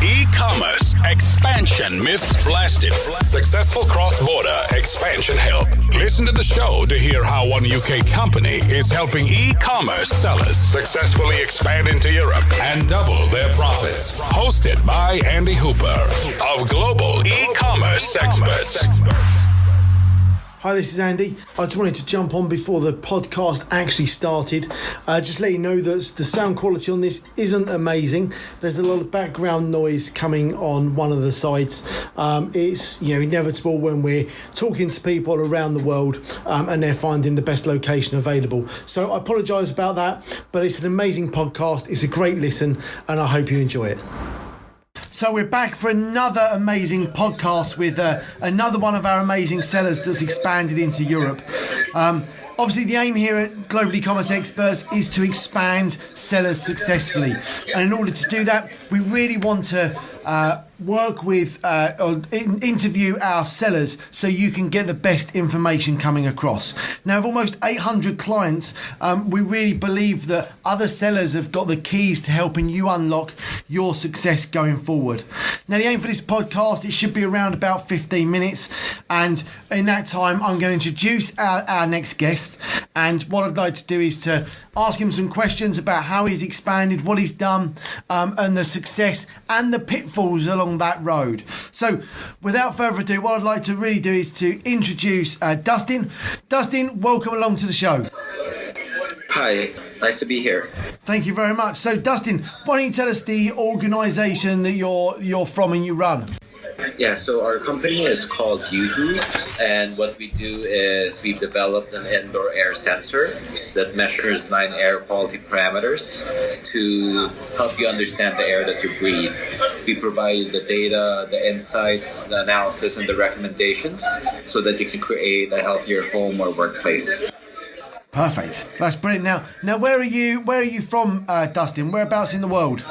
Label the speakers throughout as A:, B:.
A: E-commerce expansion myths blasted. Successful cross-border expansion help. Listen to the show to hear how one UK company is helping e-commerce sellers successfully expand into Europe and double their profits. Hosted by Andy Hooper of Global E-commerce Experts.
B: Hi, this is Andy. I just wanted to jump on before the podcast actually started. Just let you know that the sound quality on this isn't amazing. There's a lot of background noise coming on one of the sides. It's inevitable when we're talking to people around the world and they're finding the best location available. So I apologise about that, but it's an amazing podcast. It's a great listen, and I hope you enjoy it. So we're back for another amazing podcast with another one of our amazing sellers that's expanded into Europe. Obviously, the aim here at Global E-commerce Experts is to expand sellers successfully. And in order to do that, we really want to work with or interview our sellers so you can get the best information coming across. Now, of almost 800 clients, we really believe that other sellers have got the keys to helping you unlock your success going forward. Now, the aim for this podcast, it should be around about 15 minutes. And in that time, I'm going to introduce our next guest. And what I'd like to do is to ask him some questions about how he's expanded, what he's done, and the success and the pitfalls along that road. So without further ado, what I'd like to really do is to introduce Dustin. Dustin, welcome along to the show.
C: Hi, nice to be here.
B: Thank you very much. So Dustin, why don't you tell us the organisation that you're from and you run?
C: Yeah, so our company is called uHoo, and what we do is we've developed an indoor air sensor that measures 9 air quality parameters to help you understand the air that you breathe. We provide you the data, the insights, the analysis, and the recommendations so that you can create a healthier home or workplace.
B: Perfect. That's brilliant. Now, where are you from, Dustin? Whereabouts in the world?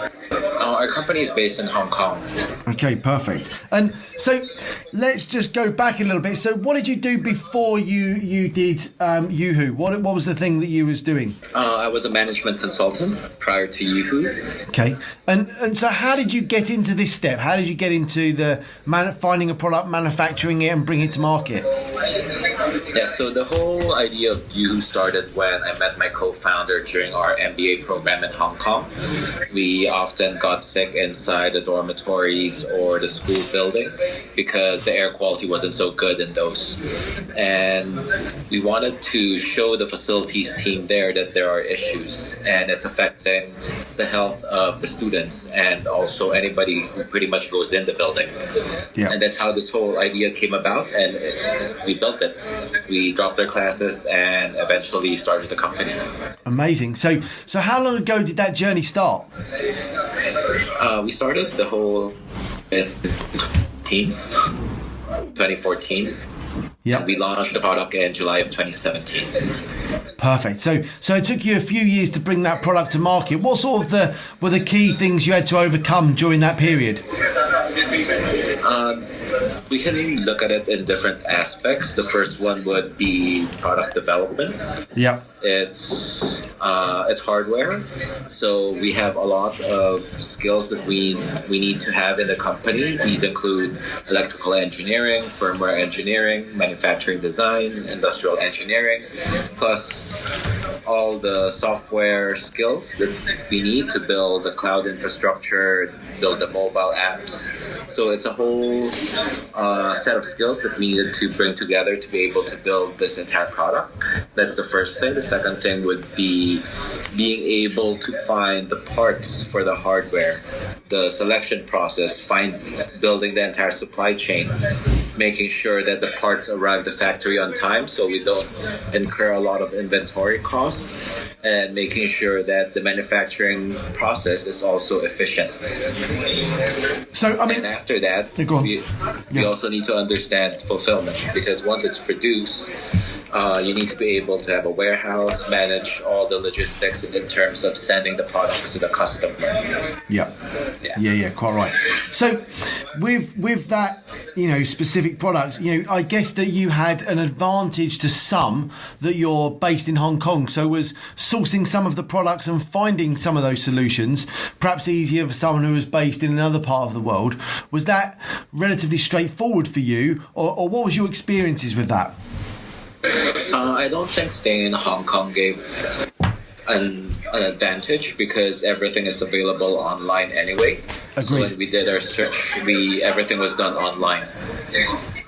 C: Our company is based in Hong Kong.
B: Okay, perfect. And so let's just go back a little bit. So what did you do before you did uHoo? What was the thing that you was doing?
C: I was a management consultant prior to uHoo.
B: Okay. And so how did you get into this step? How did you get into the finding a product, manufacturing it, and bringing it to market?
C: Yeah, so the whole idea of uHoo started when I met my co-founder during our MBA program in Hong Kong. We often got sick inside the dormitories or the school building because the air quality wasn't so good in those. And we wanted to show the facilities team there that there are issues and it's affecting the health of the students and also anybody who pretty much goes in the building. Yeah. And that's how this whole idea came about, and we built it. We dropped our classes and eventually started the company.
B: Amazing. So how long ago did that journey start?
C: We started the whole in 2014. Yeah. And we launched the product in July of 2017.
B: Perfect. So it took you a few years to bring that product to market. What sort of were the key things you had to overcome during that period?
C: We can look at it in different aspects. The first one would be product development. Yeah. It's hardware, so we have a lot of skills that we need to have in the company. These include electrical engineering, firmware engineering, manufacturing design, industrial engineering, plus all the software skills that we need to build the cloud infrastructure, build the mobile apps. So it's a whole set of skills that we needed to bring together to be able to build this entire product. That's the first thing. The second thing would be being able to find the parts for the hardware, the selection process, building the entire supply chain, making sure that the parts arrive at the factory on time so we don't incur a lot of inventory costs, and making sure that the manufacturing process is also efficient.
B: So, I mean,
C: and after that, we also need to understand fulfillment, because once it's produced, you need to be able to have a warehouse, manage all the logistics in terms of sending the products to the customer.
B: Yeah, quite right. So with that, specific product, I guess that you had an advantage to some that you're based in Hong Kong. So was sourcing some of the products and finding some of those solutions perhaps easier for someone who was based in another part of the world? Was that relatively straightforward for you, or what was your experiences with that?
C: I don't think staying in Hong Kong gave an advantage because everything is available online anyway.
B: Agreed.
C: So when we did our search, everything was done online.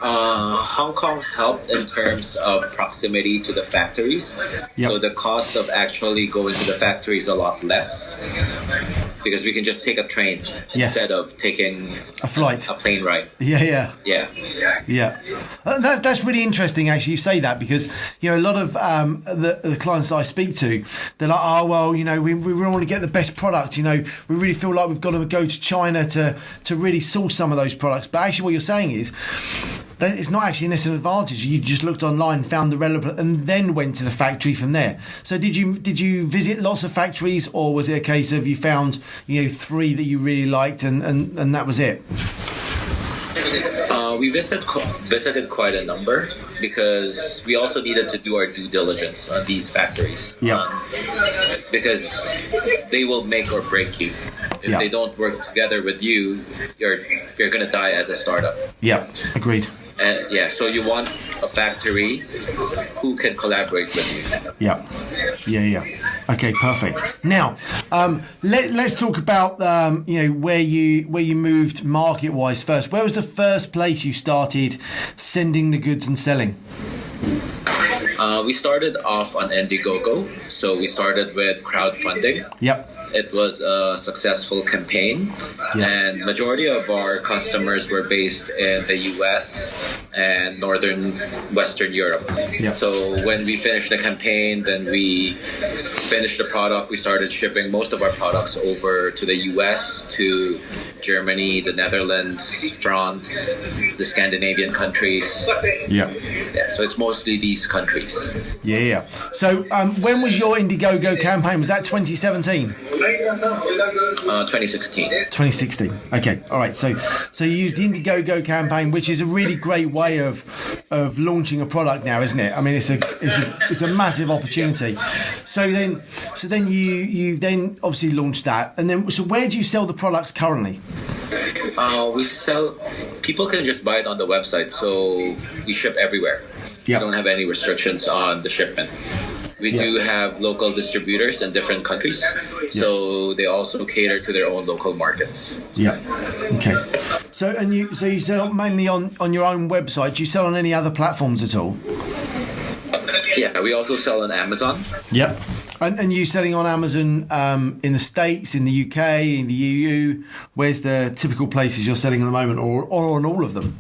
C: Hong Kong helped in terms of proximity to the factories. Yep. So the cost of actually going to the factory is a lot less because we can just take a train instead of taking
B: a flight,
C: a plane ride.
B: Yeah. That's really interesting. Actually, you say that because a lot of the clients that I speak to, they're like, oh well, we really want to get the best product. We really feel like we've got to go to China to really source some of those products. But actually, what you're saying is that it's not actually an advantage. You just looked online, found the relevant, and then went to the factory from there. So did you visit lots of factories, or was it a case of you found 3 that you really liked and that was it?
C: We visited quite a number because we also needed to do our due diligence on these factories. Because they will make or break you. If they don't work together with you, you're going to die as a startup. Yeah,
B: agreed.
C: So you want a factory who can collaborate with you.
B: Yeah. Okay, perfect. Now, let's talk about where you moved market wise first. Where was the first place you started sending the goods and selling?
C: We started off on IndieGoGo, so we started with crowdfunding.
B: Yep.
C: It was a successful campaign, and majority of our customers were based in the US and northern Western Europe. So when we finished the campaign, then we finished the product. We started shipping most of our products over to the US, to Germany, the Netherlands, France, the Scandinavian countries. So it's mostly these countries.
B: So when was your IndieGoGo campaign? Was that 2017?
C: 2016.
B: 2016. Okay. All right. So you used the IndieGoGo campaign, which is a really great way of launching a product now, isn't it? I mean, it's a massive opportunity. So then you then obviously launched that, and then so where do you sell the products currently?
C: We sell. People can just buy it on the website, so we ship everywhere. We don't have any restrictions on the shipment. We do have local distributors in different countries, so they also cater to their own local markets.
B: Okay. So you sell mainly on your own website. Do you sell on any other platforms at all?
C: Yeah, we also sell on Amazon.
B: And you selling on Amazon in the States, in the UK, in the EU? Where's the typical places you're selling at the moment, or on all of them?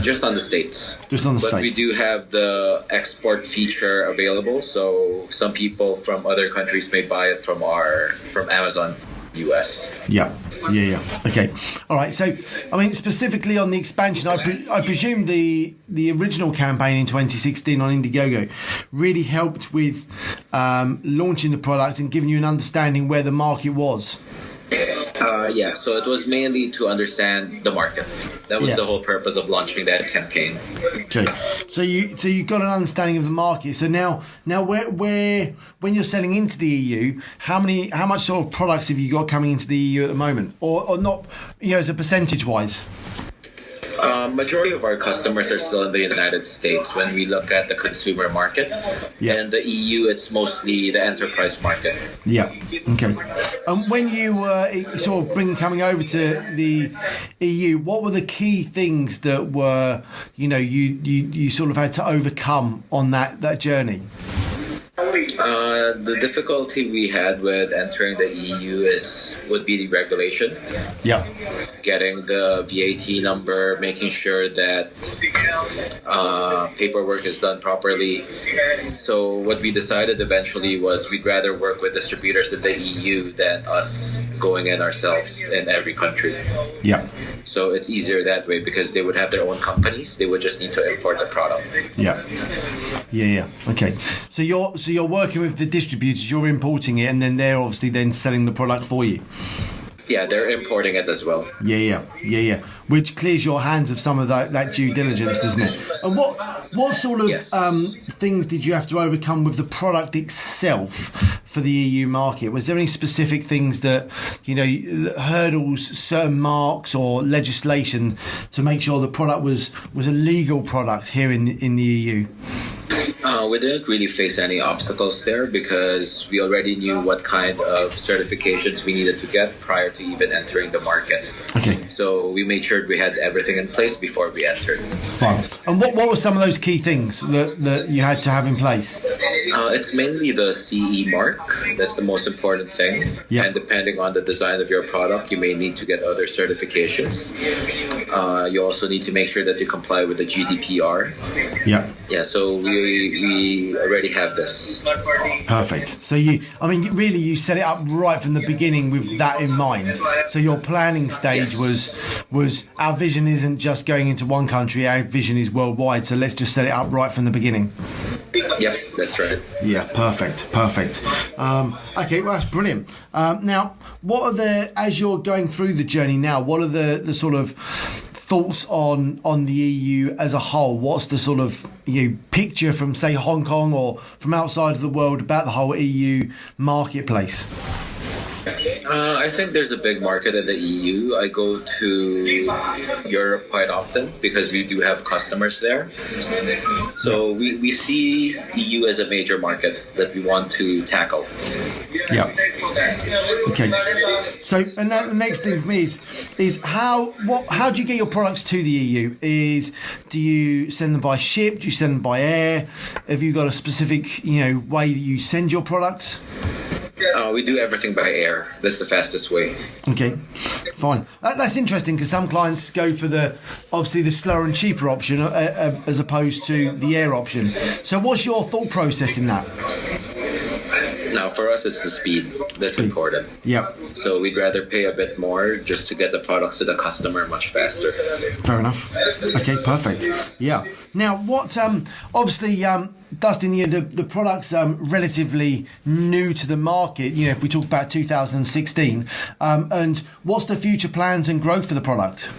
C: Just on the States.
B: Just on the States.
C: But we do have the export feature available, so some people from other countries may buy it from Amazon US.
B: Okay. All right. So, I mean, specifically on the expansion, I presume the original campaign in 2016 on IndieGoGo really helped with launching the product and giving you an understanding where the market was.
C: So it was mainly to understand the market. That was the whole purpose of launching that campaign.
B: Okay, so you got an understanding of the market. So now where when you're selling into the EU, how much sort of products have you got coming into the EU at the moment, or not? As a percentage wise.
C: Majority of our customers are still in the United States when we look at the consumer market. And the EU is mostly the enterprise market.
B: Okay. And when you were sort of coming over to the EU, what were the key things that were, you sort of had to overcome on that journey?
C: The difficulty we had with entering the EU would be the regulation. Getting the VAT number, making sure that paperwork is done properly. So what we decided eventually was we'd rather work with distributors in the EU than us going in ourselves in every country. So it's easier that way because they would have their own companies. They would just need to import the product.
B: Okay. So you're working with the distributors, you're importing it, and then they're obviously then selling the product for you.
C: Yeah, they're importing it as well.
B: Yeah. Which clears your hands of some of that due diligence, doesn't it? And what sort of things did you have to overcome with the product itself for the EU market? Was there any specific things that, hurdles, certain marks or legislation to make sure the product was a legal product here in the EU?
C: We didn't really face any obstacles there because we already knew what kind of certifications we needed to get prior to even entering the market.
B: Okay.
C: So we made sure we had everything in place before we entered.
B: Fine. And what were some of those key things that you had to have in place?
C: It's mainly the CE mark. That's the most important thing.
B: Yep.
C: And depending on the design of your product, you may need to get other certifications. You also need to make sure that you comply with the GDPR. Yeah, so we already have this.
B: Perfect. So you set it up right from the beginning with that in mind. So your planning stage was our vision isn't just going into one country, our vision is worldwide. So let's just set it up right from the beginning.
C: Yep, that's right.
B: Yeah, perfect. Okay, well, that's brilliant. Now, as you're going through the journey now, what are the sort of thoughts on the EU as a whole? What's the sort of picture from, say, Hong Kong or from outside of the world about the whole EU marketplace?
C: I think there's a big market in the EU. I go to Europe quite often because we do have customers there. So we see EU as a major market that we want to tackle.
B: Yeah. Okay. So, and the next thing for me is how do you get your products to the EU? Do you send them by ship? Do you send them by air? Have you got a specific way that you send your products?
C: We do everything by air. That's the fastest way.
B: Okay, fine. That's interesting because some clients go for the slower and cheaper option as opposed to the air option. So what's your thought process in that?
C: Now, for us, it's the speed that's important.
B: Yep.
C: So we'd rather pay a bit more just to get the products to the customer much faster.
B: Fair enough. Okay, perfect. Yeah. Now, what? Obviously, Dustin, the product's relatively new to the market. If we talk about 2016, and what's the future plans and growth for the product?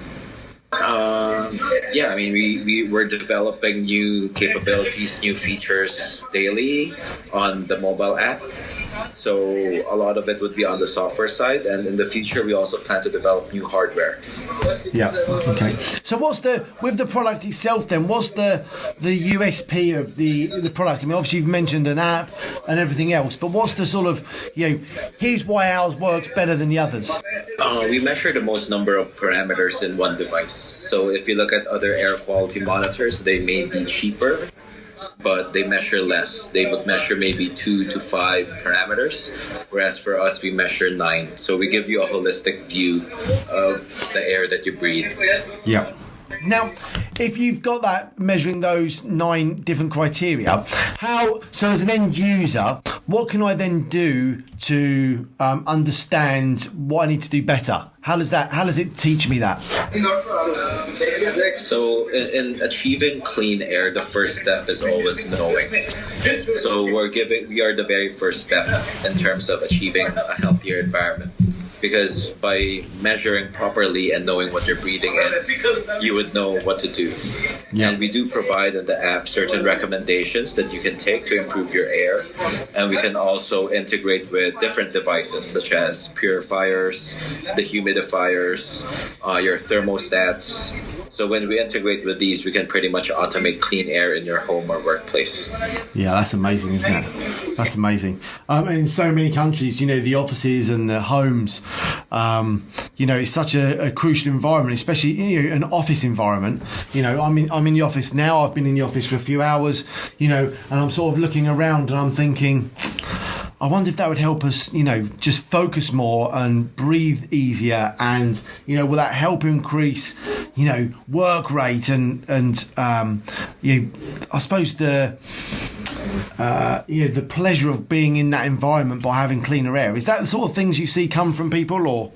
C: We're developing new capabilities, new features daily on the mobile app. So a lot of it would be on the software side, and in the future we also plan to develop new hardware.
B: Yeah. Okay. So with the product itself then? What's the USP of the product? I mean, obviously you've mentioned an app and everything else, but what's the sort of here's why ours works better than the others?
C: We measure the most number of parameters in one device. So if you look at other air quality monitors, they may be cheaper, but they measure less. They would measure maybe 2 to 5 parameters, whereas for us, we measure 9. So we give you a holistic view of the air that you breathe.
B: Yeah. Now, if you've got that measuring those 9 different criteria, so as an end user, what can I then do to understand what I need to do better? How does it teach me that?
C: So in achieving clean air, the first step is always knowing. So we are the very first step in terms of achieving a healthier environment. Because by measuring properly and knowing what you're breathing in, you would know what to do. Yeah. And we do provide in the app certain recommendations that you can take to improve your air. And we can also integrate with different devices such as purifiers, dehumidifiers, your thermostats. So when we integrate with these, we can pretty much automate clean air in your home or workplace.
B: Yeah, that's amazing, isn't it? That's amazing. In so many countries, the offices and the homes, it's such a crucial environment, especially an office environment. I'm in the office now. I've been in the office for a few hours, and I'm sort of looking around and I'm thinking, I wonder if that would help us, just focus more and breathe easier, and will that help increase, work rate and I suppose the pleasure of being in that environment by having cleaner air. Is that the sort of things you see come from people, or?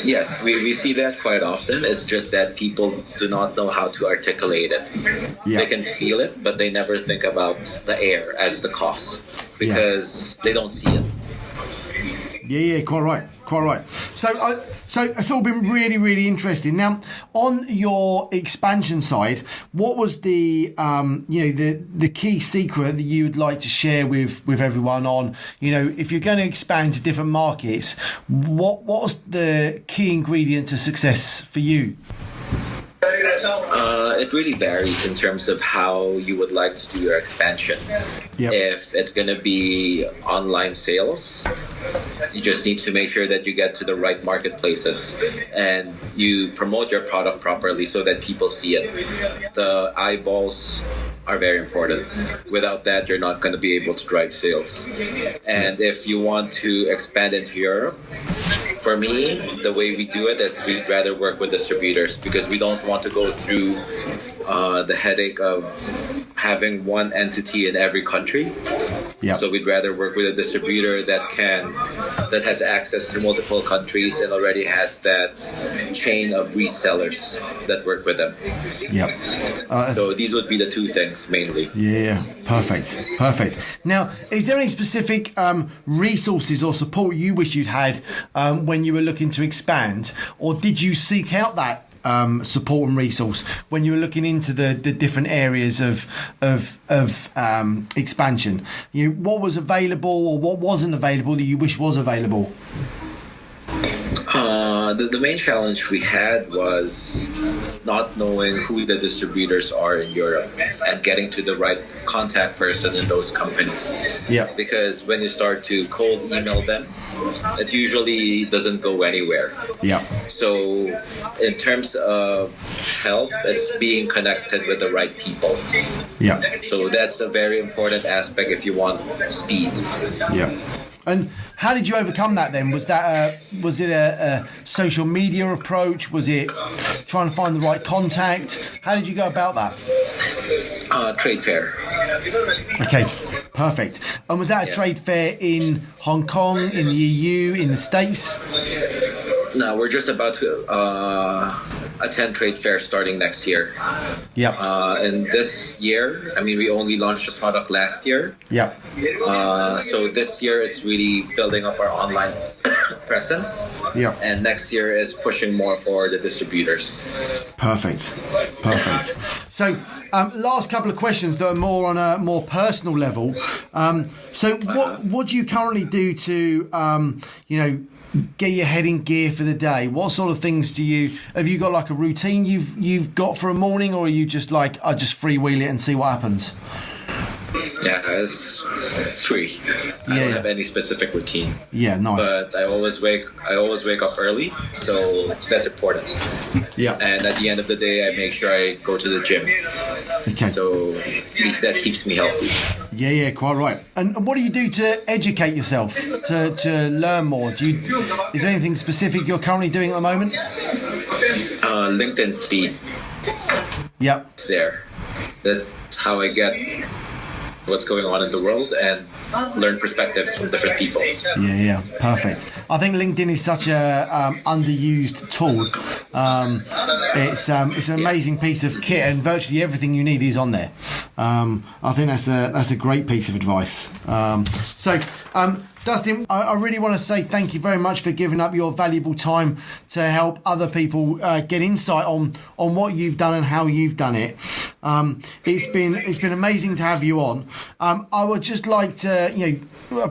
C: Yes, we see that quite often. It's just that people do not know how to articulate it. Yeah. They can feel it, but they never think about the air as the cause because they don't see it.
B: Yeah, quite right. So it's all been really, really interesting. Now, on your expansion side, what was the the key secret that you would like to share with everyone on, if you're going to expand to different markets, what was the key ingredient to success for you?
C: It really varies in terms of how you would like to do your expansion.
B: Yep.
C: If it's going to be online sales, you just need to make sure that you get to the right marketplaces and you promote your product properly so that people see it. The eyeballs are very important. Without that, you're not going to be able to drive sales. And if you want to expand into Europe, for me, the way we do it is we'd rather work with distributors because we don't want to go through the headache of having one entity in every country.
B: Yep.
C: So we'd rather work with a distributor that has access to multiple countries and already has that chain of resellers that work with them.
B: Yep.
C: So these would be the two things mainly.
B: Yeah, perfect. Now, is there any specific resources or support you wish you'd had when you were looking to expand, or did you seek out that support and resource when you were looking into the different areas of expansion? What was available or what wasn't available that you wish was available?
C: The main challenge we had was not knowing who the distributors are in Europe and getting to the right contact person in those companies.
B: Yeah.
C: Because when you start to cold email them, it usually doesn't go anywhere.
B: Yeah.
C: So in terms of help, it's being connected with the right people.
B: Yeah.
C: So that's a very important aspect if you want speed.
B: Yeah. And how did you overcome that then? Was it a social media approach? Was it trying to find the right contact? How did you go about that?
C: Trade fair.
B: Okay, perfect. And was that a trade fair in Hong Kong, in the EU, in the States?
C: No, we're just about to attend trade fair starting next year.
B: Yep.
C: And this year, we only launched the product last year.
B: Yep.
C: So this year it's really building up our online presence.
B: Yep.
C: And next year is pushing more for the distributors.
B: Perfect. So, last couple of questions that are more on a more personal level. So what do you currently do to, get your head in gear for the day? What sort of things have you got like a routine you've got for a morning, or are you just like, I just freewheel it and see what happens?
C: Yeah, it's free. I don't have any specific routine.
B: Yeah, nice.
C: But I always wake up early, so that's important.
B: Yeah.
C: And at the end of the day, I make sure I go to the gym.
B: Okay.
C: So at least that keeps me healthy.
B: Yeah, quite right. And what do you do to educate yourself, to learn more? Is there anything specific you're currently doing at the moment?
C: LinkedIn feed.
B: Yep.
C: It's there. That's how I get what's going on in the world and learn perspectives from different people.
B: Yeah, perfect. I think LinkedIn is such a underused tool. It's an amazing piece of kit, and virtually everything you need is on there. I think that's a great piece of advice. Dustin, I really want to say thank you very much for giving up your valuable time to help other people get insight on what you've done and how you've done it. It's been amazing to have you on. I would just like to,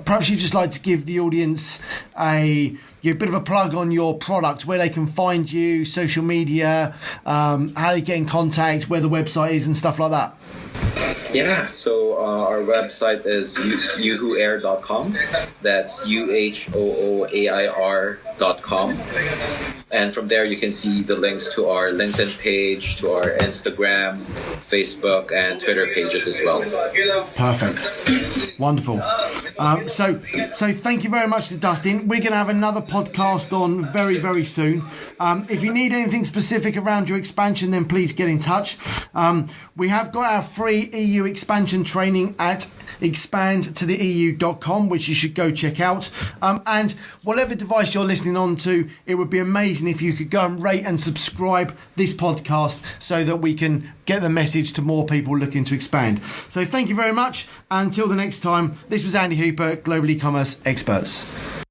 B: perhaps you'd just like to give the audience a bit of a plug on your product, where they can find you, social media, how they get in contact, where the website is and stuff like that.
C: Yeah, so our website is uHooAir.com. That's UHOOAIR.com. And from there you can see the links to our LinkedIn page, to our Instagram, Facebook, and Twitter pages as well.
B: Perfect. Wonderful. So thank you very much to Dustin. We're going to have another podcast on very, very soon. If you need anything specific around your expansion, then please get in touch. We have got our free EU expansion training at expandtotheeu.com, which you should go check out. And whatever device you're listening on to, it would be amazing if you could go and rate and subscribe this podcast so that we can get the message to more people looking to expand. So thank you very much. Until the next time, this was Andy Hooper, Global E-Commerce Experts.